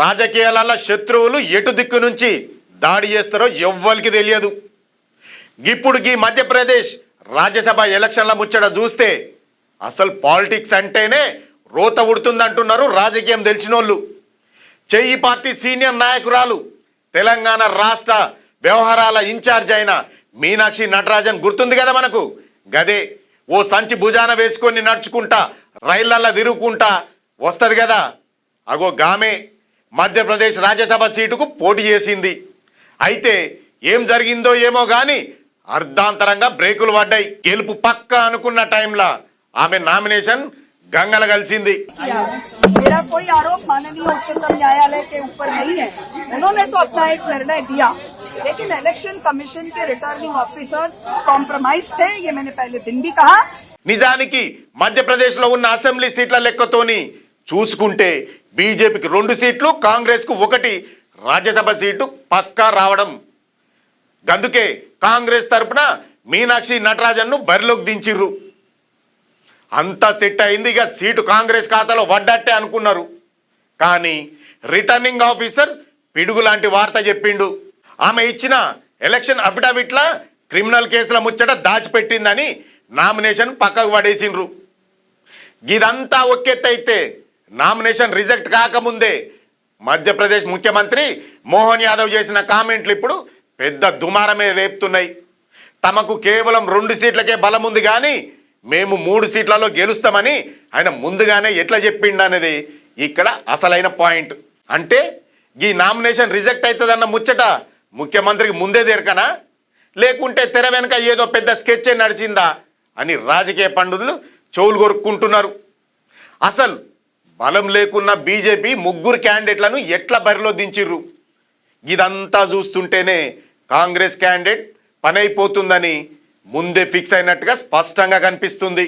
రాజకీయాలలో శత్రువులు ఎటు దిక్కు నుంచి దాడి చేస్తారో ఎవ్వరికి తెలియదు. ఇప్పుడు ఈ మధ్యప్రదేశ్ రాజ్యసభ ఎలక్షన్ల ముచ్చట చూస్తే అసలు పాలిటిక్స్ అంటేనే రోత ఉడుతుందంటున్నారు రాజకీయం తెలిసినోళ్ళు. చెయ్యి పార్టీ సీనియర్ నాయకురాలు తెలంగాణ రాష్ట్ర వ్యవహారాల ఇన్ఛార్జ్ అయిన మీనాక్షి నటరాజన్ గుర్తుంది కదా మనకు. గదే ఓ సంచి భుజాన వేసుకొని నడుచుకుంటా రైళ్లల్లో తిరుగుకుంటా వస్తుంది కదా. అగో గామే మధ్యప్రదేశ్ రాజ్యసభ సీటుకు పోటీ చేసింది. అయితే ఏం జరిగిందో ఏమో కానీ అర్ధాంతరంగా బ్రేకులు పడ్డాయి. గెలుపు పక్క అనుకున్న టైంలో ఆమె నామినేషన్ గంగల కలిసింది. मेरा कोई आरोप माननीय उच्चतम न्यायालय के ऊपर नहीं है. उन्होंने तो अपना एक निर्णय दिया, लेकिन इलेक्शन कमीशन के रिटर्निंग ऑफिसर्स कॉम्प्रोमाइज थे. ये मैंने पहले दिन भी कहा. నిజానికి మధ్యప్రదేశ్ లో ఉన్న అసెంబ్లీ సీట్ల లెక్కతోని చూసుకుంటే బీజేపీకి 2 సీట్లు, కాంగ్రెస్ కు 1 రాజ్యసభ సీటు పక్కా రావడం. అందుకే కాంగ్రెస్ తరపున మీనాక్షి నటరాజన్ ను బరిలోకి దించిర్రు. అంతా సెట్ అయింది, ఇక సీటు కాంగ్రెస్ ఖాతాలో వడ్డట్టే అనుకున్నారు. కానీ రిటర్నింగ్ ఆఫీసర్ పిడుగు లాంటి వార్త చెప్పిండు. ఆమె ఇచ్చిన ఎలక్షన్ అఫిడవిట్ల క్రిమినల్ కేసుల ముచ్చట దాచిపెట్టిందని నామినేషన్ పక్కకు పడేసిండ్రు. ఇదంతా ఒకెత్తైతే నామినేషన్ రిజెక్ట్ కాకముందే మధ్యప్రదేశ్ ముఖ్యమంత్రి మోహన్ యాదవ్ చేసిన కామెంట్లు ఇప్పుడు పెద్ద దుమారమే రేపుతున్నాయి. తమకు కేవలం 2 సీట్లకే బలం ఉంది కానీ మేము 3 సీట్లలో గెలుస్తామని ఆయన ముందుగానే ఎట్లా చెప్పిండనేది ఇక్కడ అసలైన పాయింట్. అంటే ఈ నామినేషన్ రిజెక్ట్ అవుతుందన్న ముచ్చట ముఖ్యమంత్రికి ముందే తెరకనా, లేకుంటే తెర వెనుక ఏదో పెద్ద స్కెచ్ నడిచిందా అని రాజకీయ పండితులు చెవులు కొరుక్కుంటున్నారు. అసలు బలం లేకున్న బీజేపీ 3 క్యాండిడేట్లను ఎట్లా బరిలో దించిర్రు. ఇదంతా చూస్తుంటేనే కాంగ్రెస్ క్యాండిడేట్ పనైపోతుందని ముందే ఫిక్స్ అయినట్టుగా స్పష్టంగా కనిపిస్తుంది.